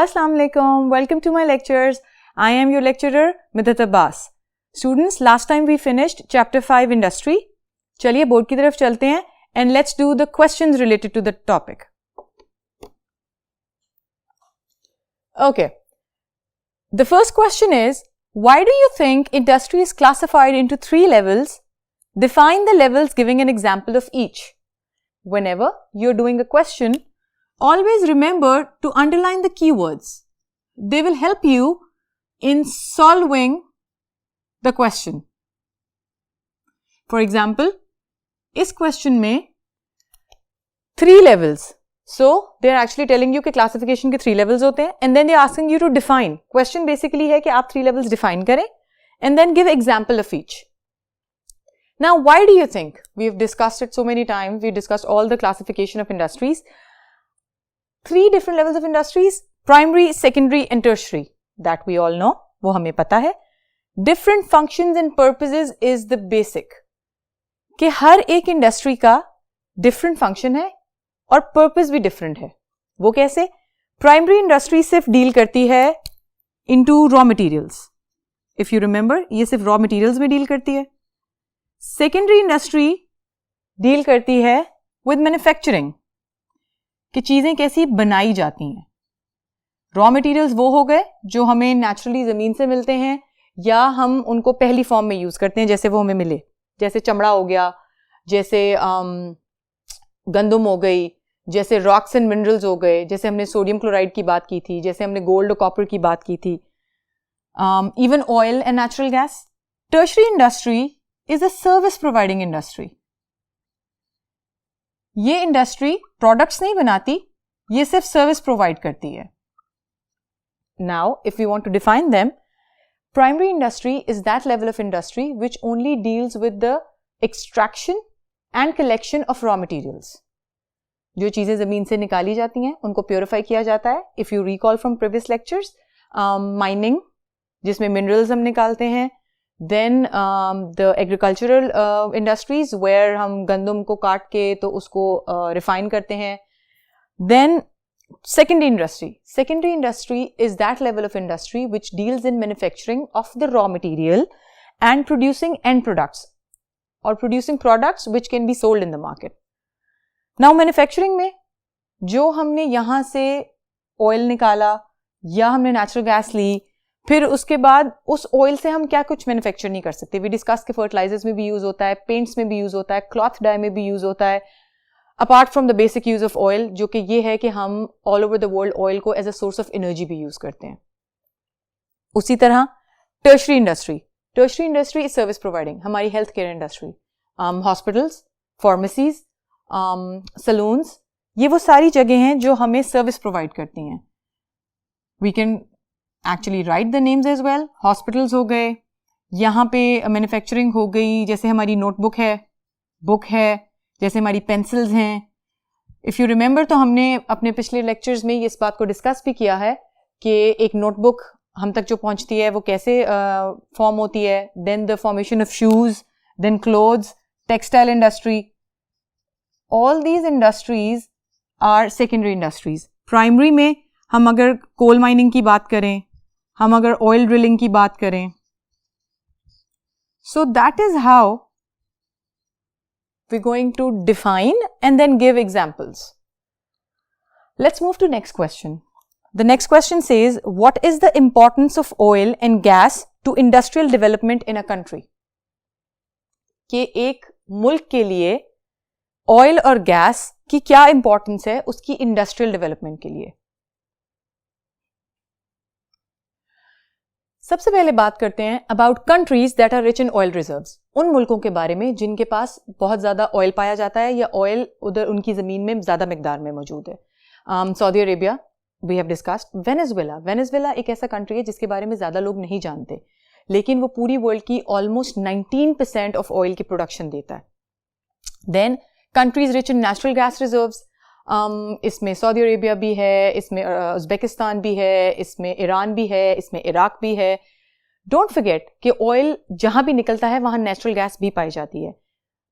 Assalamu alaikum. Welcome to my lectures. I am your lecturer, Midhat Abbas. Students, last time we finished chapter 5 industry. चलिए board की तरफ चलते हैं and let's do the questions related to the topic. Okay. The first question is, why do you think industry is classified into 3 levels? Define the levels giving an example of each. Whenever you're doing a question, always remember to underline the keywords. They will help you in solving the question. For example, इस question में 3 levels. So, they're actually telling you कि classification के 3 levels होते हैं and then they're asking you to define. Question basically है कि आप 3 levels define करें and then give example of each. Now, why do you think? We've discussed it so many times. We discussed all the classification of industries. 3 different levels of industries, primary, secondary and tertiary. That we all know. वो हमें पता है. Different functions and purposes is the basic. कि हर एक industry का different function है और purpose भी डिफरेंट है. वो कैसे? प्राइमरी इंडस्ट्री सिर्फ डील करती है into raw materials. If you remember, ये सिर्फ रॉ मटेरियल्स में डील करती है. सेकेंडरी इंडस्ट्री डील करती है विद मैन्युफैक्चरिंग, कि चीजें कैसी बनाई जाती हैं. रॉ मटेरियल्स वो हो गए जो हमें नेचुरली जमीन से मिलते हैं या हम उनको पहली फॉर्म में यूज करते हैं जैसे वो हमें मिले. जैसे चमड़ा हो गया, जैसे गंदम हो गई, जैसे रॉक्स एंड मिनरल्स हो गए, जैसे हमने सोडियम क्लोराइड की बात की थी, जैसे हमने गोल्ड और कॉपर की बात की थी, even oil and natural gas. Tertiary industry is a service providing industry. ये इंडस्ट्री प्रोडक्ट्स नहीं बनाती, ये सिर्फ सर्विस प्रोवाइड करती है. Now if you want to define them, primary industry is that level of industry which only deals with the extraction and collection of raw materials. जो चीजें जमीन से निकाली जाती हैं उनको प्योरीफाई किया जाता है. If you recall from previous lectures, mining जिसमें minerals हम निकालते हैं, then the agricultural industries where हम गंदम को काट के तो उसको refine करते हैं. Then secondary industry. Secondary industry is that level of industry which deals in manufacturing of the raw material and producing end products. or producing products which can be sold in the market. Now manufacturing में जो हमने यहाँ से oil निकाला या हमने natural gas ली, फिर उसके बाद उस ऑयल से हम क्या कुछ मैन्युफैक्चर नहीं कर सकते. वी डिस्कस के फर्टिलाइजर्स में भी यूज होता है, पेंट्स में भी यूज होता है, क्लॉथ डाई में भी यूज होता है, apart from the basic use of oil, जो कि ये है कि हम all over the world oil को as a source of energy भी यूज करते हैं. उसी तरह tertiary industry. Tertiary industry is service providing. हमारी health care industry, hospitals, pharmacies, salons, ये वो सारी जगह हैं जो हमें सर्विस प्रोवाइड करती हैं. We can actually write the names as well. Hospitals हो गए, यहाँ पे मैन्युफैक्चरिंग हो गई, जैसे हमारी नोटबुक है, बुक है, जैसे हमारी पेंसिल्स हैं. इफ़ यू रिमेंबर तो हमने अपने पिछले लेक्चर्स में इस बात को डिस्कस भी किया है कि एक नोटबुक हम तक जो पहुँचती है वो कैसे फॉर्म होती है. Then the formation of shoes, then clothes, textile industry. All these industries are secondary industries. Primary में हम अगर coal mining की बात करें, हम अगर oil drilling की बात करें, so that is how we're going to define and then give examples. Let's move to next question. The next question says, what is the importance of oil and gas to industrial development in a country? कि एक मुल्क के लिए oil और gas की क्या importance है उसकी इंडस्ट्रियल डेवलपमेंट के लिए. सबसे पहले बात करते हैं about countries that are rich in oil reserves. उन मुल्कों के बारे में जिनके पास बहुत ज्यादा ऑयल पाया जाता है या ऑयल उधर उनकी जमीन में ज्यादा मिकदार में मौजूद है. Saudi Arabia, we have discussed. Venezuela. Venezuela एक ऐसा कंट्री है जिसके बारे में ज्यादा लोग नहीं जानते, लेकिन वो पूरी वर्ल्ड की ऑलमोस्ट 19% ऑफ ऑयल की प्रोडक्शन देता है. Then countries rich in natural gas reserves. इसमें सऊदी अरेबिया भी है, इसमें उज़्बेकिस्तान भी है, इसमें ईरान भी है, इसमें इराक भी है. डोंट फॉरगेट कि ऑयल जहां भी निकलता है वहां नेचुरल गैस भी पाई जाती है.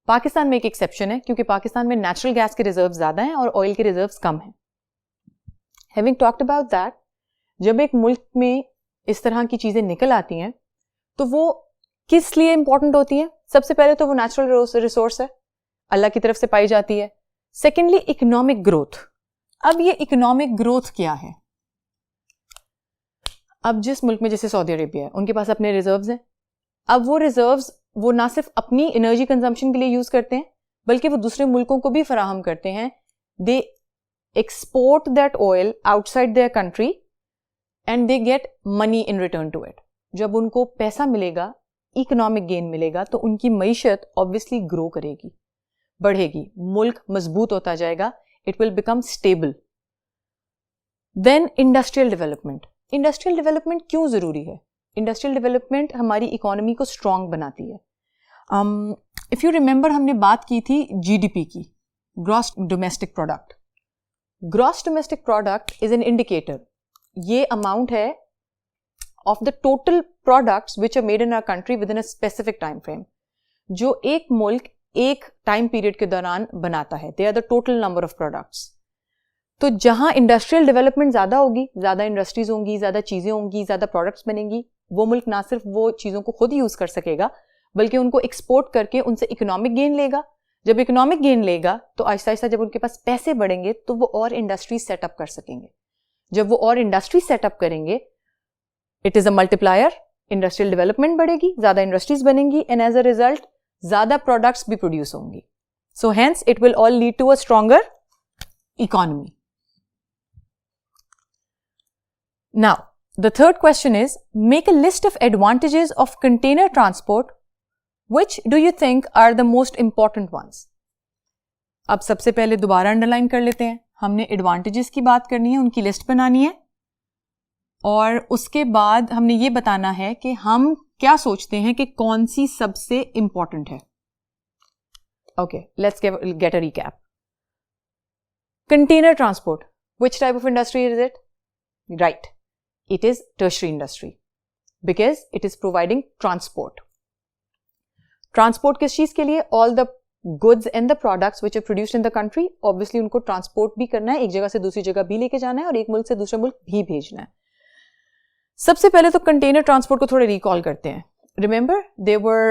पाकिस्तान में एक एक्सेप्शन है क्योंकि पाकिस्तान में नेचुरल गैस के रिजर्व्स ज्यादा हैं और ऑयल के रिजर्व्स कम हैं. Having talked about that, जब एक मुल्क में इस तरह की चीज़ें निकल आती हैं तो वो किस लिए इंपॉर्टेंट होती हैं? सबसे पहले तो वो नेचुरल रिसोर्स है, अल्लाह की तरफ से पाई जाती है। Secondly economic growth. अब ये इकोनॉमिक ग्रोथ क्या है? अब जिस मुल्क में जैसे सऊदी अरेबिया है, उनके पास अपने रिजर्व्स हैं। अब वो रिजर्व्स वो ना सिर्फ अपनी एनर्जी कंजम्पशन के लिए यूज करते हैं बल्कि वो दूसरे मुल्कों को भी फराहम करते हैं। They export that oil outside their country and they get money in return to it. जब उनको पैसा मिलेगा, इकोनॉमिक गेन मिलेगा, तो उनकी मईशत ऑब्वियसली ग्रो करेगी, बढ़ेगी, मुल्क मजबूत होता जाएगा, it will become stable. Then industrial development. Industrial development क्यों जरूरी है? इंडस्ट्रियल डेवलपमेंट हमारी इकोनॉमी को स्ट्रांग बनाती है। इफ यू रिमेंबर, हमने बात की थी जीडीपी की, gross domestic product. Gross domestic product is an indicator. ये अमाउंट है of the total products which are made in our country within a specific time frame, जो एक मुल्क एक टाइम पीरियड के दौरान बनाता है। They are the total number of products. तो जहां इंडस्ट्रियल डेवलपमेंट ज्यादा होगी, ज्यादा इंडस्ट्रीज होंगी, ज्यादा चीजें होंगी, ज्यादा प्रोडक्ट्स बनेंगी, वो मुल्क ना सिर्फ वो चीजों को खुद यूज कर सकेगा बल्कि उनको एक्सपोर्ट करके उनसे इकोनॉमिक गेन लेगा। जब इकोनॉमिक गेन लेगा तो आहिस्ता आहिस्ता जब उनके पास पैसे बढ़ेंगे तो वो और इंडस्ट्री सेटअप कर सकेंगे। जब वो और इंडस्ट्री सेटअप करेंगे, it is a multiplier, industrial development बढ़ेगी, ज्यादा इंडस्ट्रीज बनेंगी एंड एज अ रिजल्ट ज्यादा प्रोडक्ट्स भी प्रोड्यूस होंगी। So hence it will all lead to a stronger economy. Now, the third question is, make a list of advantages of container transport. Which do you think are the most important ones? अब सबसे पहले दोबारा underline कर लेते हैं। हमने advantages की बात करनी है, उनकी लिस्ट बनानी है और उसके बाद हमने ये बताना है कि हम क्या सोचते हैं कि कौन सी सबसे इंपॉर्टेंट है। Okay, let's get a recap. Container transport, which type of industry is it? Right. It is tertiary industry because it is providing transport. Transport किस चीज के लिए? All the goods and the products which are produced in the country, obviously उनको transport भी करना है, एक जगह से दूसरी जगह भी लेके जाना है और एक मुल्क से दूसरे मुल्क भी भेजना है। सबसे पहले तो कंटेनर ट्रांसपोर्ट को थोड़ा रिकॉल करते हैं। Remember, they were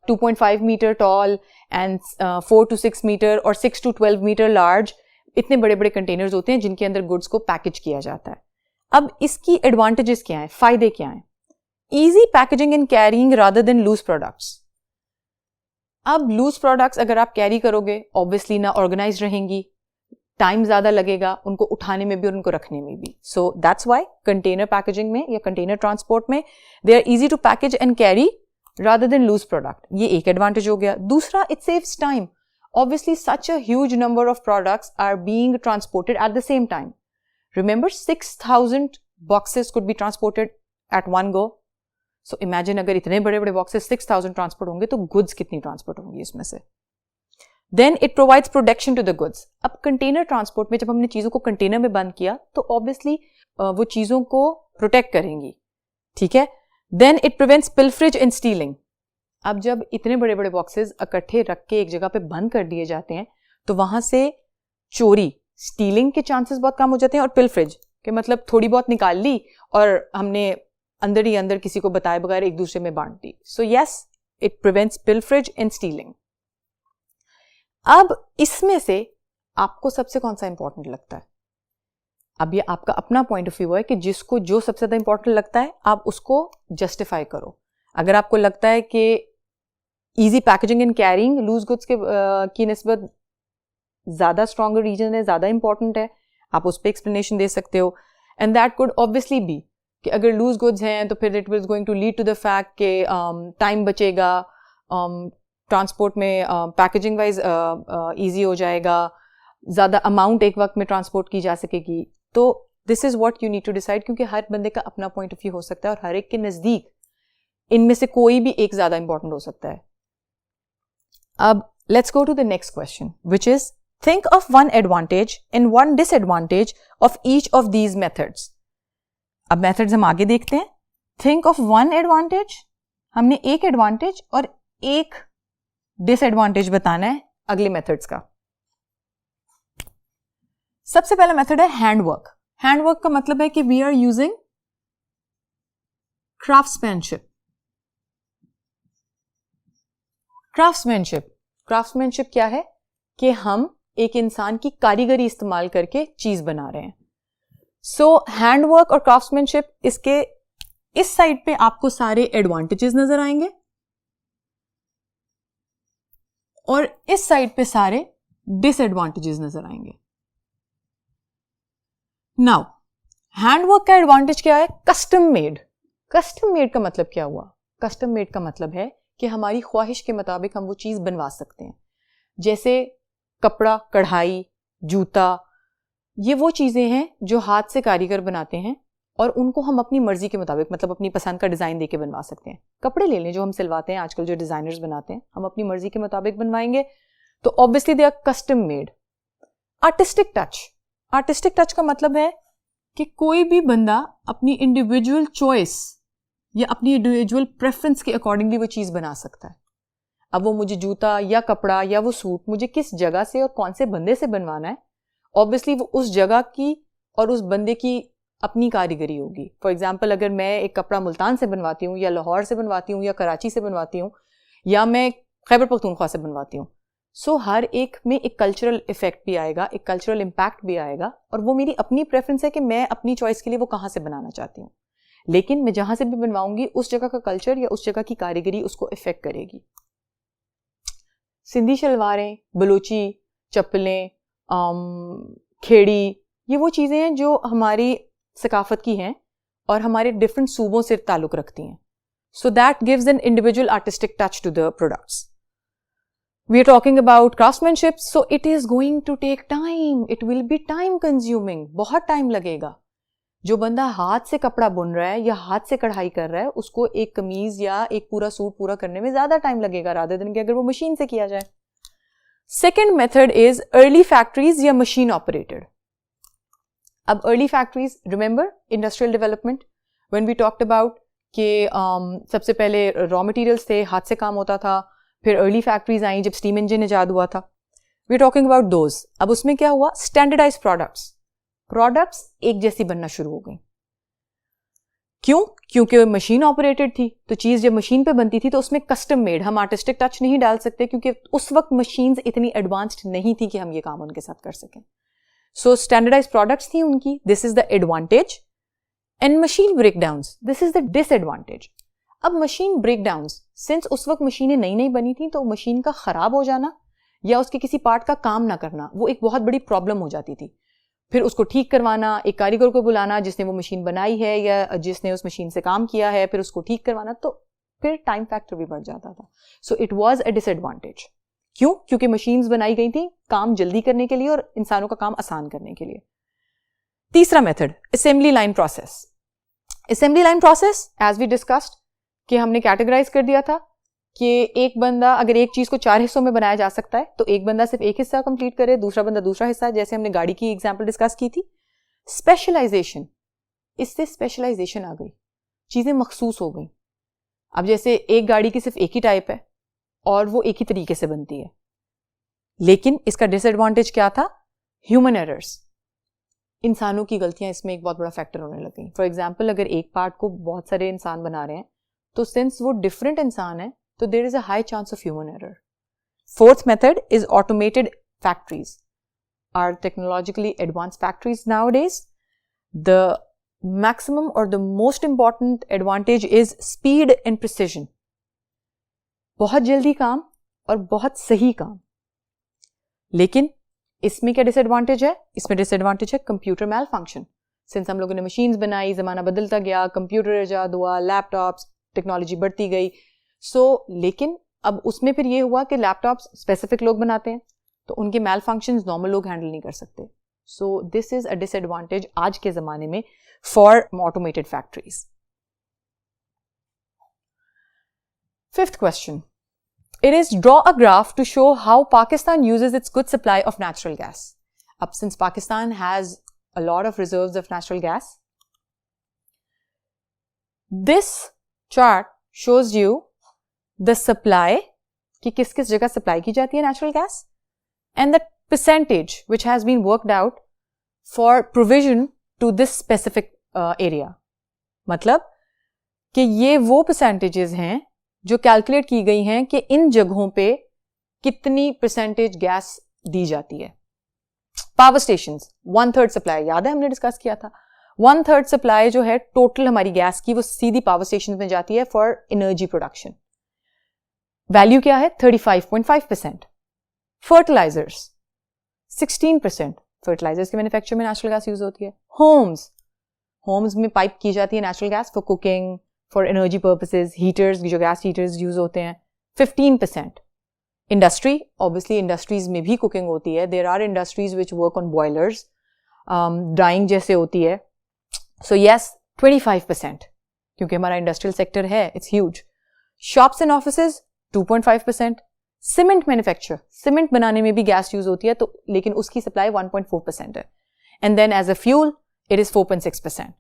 2.5 meter tall and 4 to 6 meter और 6 to 12 meter large। इतने बड़े बड़े कंटेनर्स होते हैं जिनके अंदर गुड्स को पैकेज किया जाता है। अब इसकी एडवांटेजेस क्या हैं, फायदे क्या हैं? Easy packaging and carrying rather than loose products. अब लूज प्रोडक्ट्स अगर आप कैरी करोगे, ऑब्वियसली ना ऑर्गेनाइज रहेंगी, टाइम ज्यादा लगेगा उनको उठाने में भी और उनको रखने में भी। So that's why container packaging में या कंटेनर ट्रांसपोर्ट में they are easy to package and carry rather than loose product. ये एक एडवांटेज हो गया। दूसरा, it saves time. Obviously, such a huge number of products are being transported at the same time. Remember, 6,000 boxes could be transported at one go. So imagine अगर इतने बड़े बड़े boxes 6,000 transport होंगे तो goods कितनी transport होंगी इसमें से? Then it provides protection to the goods. अब container transport में जब हमने चीजों को कंटेनर में बंद किया तो obviously वो चीजों को प्रोटेक्ट करेंगी, ठीक है? Then it prevents pilferage and stealing. अब जब इतने बड़े बड़े बॉक्सेस इकट्ठे रख के एक जगह पे बंद कर दिए जाते हैं तो वहां से चोरी, स्टीलिंग के चांसेस बहुत कम हो जाते हैं। और पिलफ्रेज के मतलब थोड़ी बहुत निकाल ली और हमने अंदर ही अंदर किसी को बताए बगैर एक दूसरे में बांट दी। So yes, it prevents pilferage and stealing. अब इसमें से आपको सबसे कौन सा इंपॉर्टेंट लगता है? अब ये आपका अपना पॉइंट ऑफ व्यू है कि जिसको जो सबसे ज्यादा इंपॉर्टेंट लगता है आप उसको जस्टिफाई करो। अगर आपको लगता है कि easy packaging and carrying loose goods की निस्बत ज्यादा स्ट्रॉन्गर रीजन है, ज्यादा इंपॉर्टेंट है, आप उस पर एक्सप्लेनेशन दे सकते हो। And that could obviously be कि अगर लूज गुड्स हैं तो फिर it was going to lead to the fact कि टाइम बचेगा, ट्रांसपोर्ट में पैकेजिंग वाइज ईजी हो जाएगा, ज्यादा अमाउंट एक वक्त में ट्रांसपोर्ट की जा सकेगी। तो this is what you need to decide, क्योंकि हर बंदे का अपना पॉइंट ऑफ व्यू हो सकता है और हर एक के नजदीक इनमें से कोई भी एक ज्यादा इंपॉर्टेंट हो सकता है। अब let's go to the next question, which is think of one advantage and one disadvantage of each of these methods. अब methods हम आगे देखते हैं। think of one advantage, हमने एक advantage और एक disadvantage बताना है अगले methods का। सबसे पहला मेथड है हैंड वर्क। हैंडवर्क का मतलब है कि we are using craftsmanship. Craftsmanship क्या है कि हम एक इंसान की कारीगरी इस्तेमाल करके चीज बना रहे हैं. सो हैंडवर्क और क्राफ्ट्समैनशिप, इसके इस साइड पे आपको सारे एडवांटेजेस नजर आएंगे और इस साइड पे सारे डिसएडवांटेजेस नजर आएंगे. नाउ हैंडवर्क का एडवांटेज क्या है? Custom made. कस्टम मेड का मतलब क्या हुआ? कस्टम मेड का मतलब है कि हमारी ख्वाहिश के मुताबिक हम वो चीज बनवा सकते हैं. जैसे कपड़ा, कढ़ाई, जूता, ये वो चीजें हैं जो हाथ से कारीगर बनाते हैं और उनको हम अपनी मर्जी के मुताबिक, मतलब अपनी पसंद का डिजाइन देके बनवा सकते हैं. कपड़े ले लें जो हम सिलवाते हैं आजकल, जो डिजाइनर्स बनाते हैं, हम अपनी मर्जी के मुताबिक बनवाएंगे, तो obviously they are custom made. Artistic touch. Artistic touch का मतलब है कि कोई भी बंदा अपनी इंडिविजुअल चॉइस या अपनी इंडिविजुअल प्रेफरेंस के अकॉर्डिंगली वो चीज बना सकता है. अब वो मुझे जूता या कपड़ा या वो सूट मुझे किस जगह से और कौन से बंदे से बनवाना है, ऑब्वियसली वो उस जगह की और उस बंदे की अपनी कारीगरी होगी. फॉर एग्जाम्पल, अगर मैं एक कपड़ा मुल्तान से बनवाती हूँ या लाहौर से बनवाती हूँ या कराची से बनवाती हूँ या मैं खैबर पख्तूनख्वा से बनवाती हूँ, सो हर एक में एक कल्चरल इफेक्ट भी आएगा, एक कल्चरल इम्पैक्ट भी आएगा और वो मेरी अपनी प्रेफरेंस है कि मैं अपनी चॉइस के लिए वो कहाँ से बनाना चाहती हूँ. लेकिन मैं जहां से भी बनवाऊंगी उस जगह का कल्चर या उस जगह की कारीगरी उसको इफेक्ट करेगी. सिंधी शलवारें, बलोची चप्पलें, खेड़ी, ये वो चीज़ें हैं जो हमारी सकाफत की हैं और हमारे डिफरेंट सूबों से ताल्लुक़ रखती हैं. So that gives an individual artistic touch to the products. We are talking about craftsmanship, so it is going to take time. It will be time consuming. बहुत टाइम लगेगा. जो बंदा हाथ से कपड़ा बुन रहा है या हाथ से कढ़ाई कर रहा है, उसको एक कमीज या एक पूरा सूट पूरा करने में ज्यादा टाइम लगेगा रादर देन कि अगर वो मशीन से किया जाए. Second method is early factories या मशीन ऑपरेटेड. अब early factories, remember industrial development when we talked about कि सबसे पहले रॉ मटेरियल्स थे, हाथ से काम होता था, फिर अर्ली फैक्ट्रीज आई जब स्टीम इंजन इजाद हुआ था. We are talking about those. अब उसमें क्या हुआ? स्टैंडर्डाइज प्रोडक्ट्स एक जैसी बनना शुरू हो गई. क्यों? क्योंकि मशीन ऑपरेटेड थी, तो चीज जब मशीन पे बनती थी तो उसमें कस्टम मेड, हम आर्टिस्टिक टच नहीं डाल सकते क्योंकि उस वक्त मशीन्स इतनी एडवांस्ड नहीं थी कि हम ये काम उनके साथ कर सकें. सो स्टैंडर्डाइज प्रोडक्ट्स थी उनकी. This is the advantage. And machine breakdowns, this is the disadvantage. अब मशीन ब्रेकडाउन्स, सिंस उस वक्त मशीनें नई नई बनी थी तो मशीन का खराब हो जाना या उसके किसी पार्ट का काम ना करना वो एक बहुत बड़ी प्रॉब्लम हो जाती थी. फिर उसको ठीक करवाना, एक कारीगर को बुलाना जिसने वो मशीन बनाई है या जिसने उस मशीन से काम किया है, फिर उसको ठीक करवाना, तो फिर टाइम फैक्टर भी बढ़ जाता था. So it was a disadvantage. क्यों? क्योंकि मशीन्स बनाई गई थी काम जल्दी करने के लिए और इंसानों का काम आसान करने के लिए. तीसरा method, assembly line process. Assembly line process as we discussed कि हमने कैटेगराइज कर दिया था कि एक बंदा अगर एक चीज को 4 हिस्सों में बनाया जा सकता है तो एक बंदा सिर्फ एक हिस्सा कंप्लीट करे, दूसरा बंदा दूसरा हिस्सा, जैसे हमने गाड़ी की एग्जांपल डिस्कस की थी. स्पेशलाइजेशन, इससे स्पेशलाइजेशन आ गई, चीजें मखसूस हो गई. अब जैसे एक गाड़ी की सिर्फ एक ही टाइप है और वो एक ही तरीके से बनती है, लेकिन इसका डिसएडवांटेज क्या था? ह्यूमन एरर्स, इंसानों की गलतियां इसमें एक बहुत बड़ा फैक्टर होने लग गई. फॉर एग्जाम्पल, अगर एक पार्ट को बहुत सारे इंसान बना रहे हैं तो सिंस वो डिफरेंट इंसान है तो there is a high chance of human error. Fourth method is automated factories. Are technologically advance factories nowadays. The maximum और the most important advantage is speed and precision. बहुत जल्दी काम और बहुत सही काम. लेकिन इसमें क्या डिसएडवांटेज है? इसमें डिसएडवांटेज है कंप्यूटर मैल फंक्शन. सिंस हम लोगों ने मशीन्स बनाई, जमाना बदलता गया, कंप्यूटर इजाद हुआ, लैपटॉप्स, टेक्नोलॉजी बढ़ती गई. लेकिन अब उसमें फिर ये हुआ कि लैपटॉप्स स्पेसिफिक लोग बनाते हैं तो उनके मैल फंक्शंस नॉर्मल लोग हैंडल नहीं कर सकते. So this is a disadvantage आज के जमाने में for automated factories. Fifth question, it is draw a graph to show how Pakistan uses its good supply of natural gas. Up since Pakistan has a lot of reserves of natural gas, this chart shows you the supply कि किस किस जगह supply की जाती है natural gas and the percentage which has been worked out for provision to this specific area. मतलब कि ये वो परसेंटेजेस हैं जो कैलकुलेट की गई हैं कि इन जगहों पे कितनी परसेंटेज गैस दी जाती है. पावर स्टेशंस 1/3 सप्लाई, याद है हमने डिस्कस किया था. 1/3 सप्लाई जो है टोटल हमारी गैस की वो सीधी पावर स्टेशन में जाती है फॉर एनर्जी प्रोडक्शन. वैल्यू क्या है? 35.5%. फर्टिलाइजर्स 16%. फर्टिलाइजर्स के मैन्युफैक्चर में नेचुरल गैस यूज होती है. होम्स में पाइप की जाती है natural gas for cooking, for energy purposes. Heaters, जो गैस हीटर्स यूज होते हैं, 15%. इंडस्ट्री, ऑब्वियसली इंडस्ट्रीज में भी कुकिंग होती है. There are industries which work on boilers, drying जैसे होती है. सो यस 25%, क्योंकि हमारा इंडस्ट्रियल सेक्टर है, it's huge. Shops and offices 2.5%. Cement manufacture, cement बनाने में भी गैस यूज होती है, तो लेकिन उसकी सप्लाई 1.4% है. And then as a fuel it is 4.6%.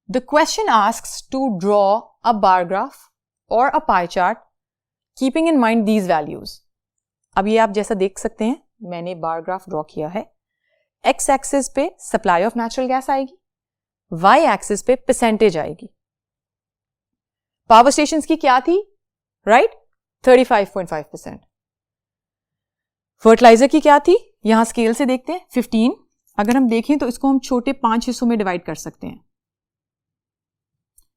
The question asks to draw a bar graph or a pie chart keeping in mind these values. अब ये आप जैसा देख सकते हैं, मैंने बार ग्राफ ड्रॉ किया है. एक्स एक्सिस पे सप्लाई ऑफ नेचुरल गैस आएगी, वाई एक्सिस पे परसेंटेज आएगी. पावर स्टेशंस की क्या थी? राइट, 35.5%. फर्टिलाइजर की क्या थी? यहां स्केल से देखते हैं, 15. अगर हम देखें तो इसको हम छोटे 5 हिस्सों में डिवाइड कर सकते हैं,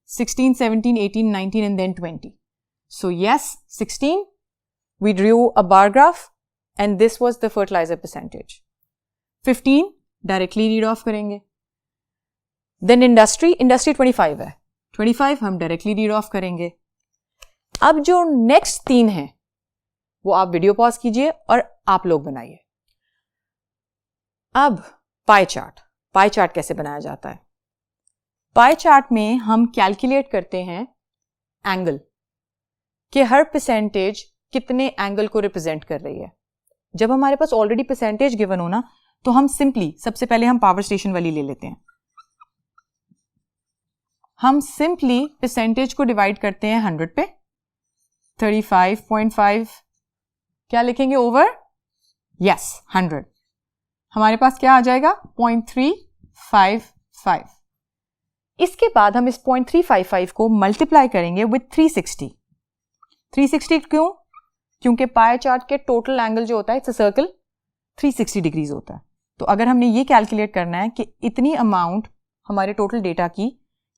16, 17, 18, 19 and then 20. So yes, 16, we drew a bar graph and this was the fertilizer percentage. 15 directly read off करेंगे. Then industry 25 है, 25 हम directly read off करेंगे. अब जो next 3 हैं वो आप वीडियो पॉज कीजिए और आप लोग बनाइए. अब पाई चार्ट कैसे बनाया जाता है? पाई चार्ट में हम कैलकुलेट करते हैं एंगल, कि हर परसेंटेज कितने एंगल को रिप्रेजेंट कर रही है. जब हमारे पास ऑलरेडी परसेंटेज गिवन हो ना, तो हम सिंपली सबसे पहले हम पावर स्टेशन वाली ले लेते हैं. हम सिंपली परसेंटेज को डिवाइड करते हैं 100 पे. 35.5 क्या लिखेंगे ओवर? यस 100. हमारे पास क्या आ जाएगा? 0.355. इसके बाद हम इस 0.355 को मल्टीप्लाई करेंगे विथ 360. 360 क्यों? क्योंकि पाई चार्ट के टोटल एंगल जो होता है, इट्स अ सर्कल, 360 डिग्रीज होता है. तो अगर हमने ये कैलकुलेट करना है कि इतनी अमाउंट हमारे टोटल डेटा की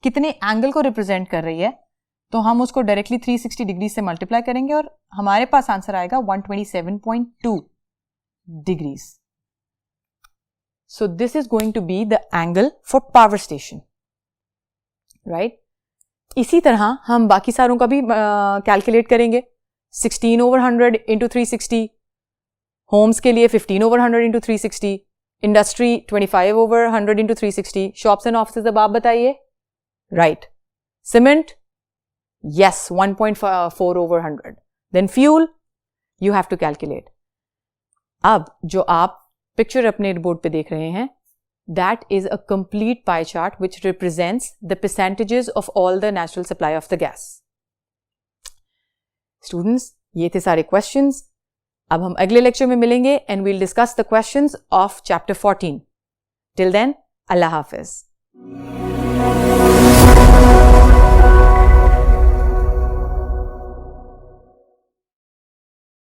कितने एंगल को रिप्रेजेंट कर रही है, तो हम उसको डायरेक्टली 360 डिग्री से मल्टीप्लाई करेंगे और हमारे पास आंसर आएगा 127.2 degrees. So this is going to be the angle for power station, right? इसी तरह हम बाकी सारों का भी कैलकुलेट करेंगे. 16/100 into 360. होम्स के लिए 15/100 into 360. Industry 25/100 into 360. Shops and offices अब आप बताइए. Right. Cement, yes, 1.4/100. Then fuel, you have to calculate. अब जो आप पिक्चर अपने बोर्ड पे देख रहे हैं, that is a complete pie chart which represents the percentages of all the natural supply of the gas. Students, ये थे सारे questions. अब हम अगले लेक्चर में मिलेंगे and we'll discuss the questions of chapter 14. Till then, Allah Hafiz.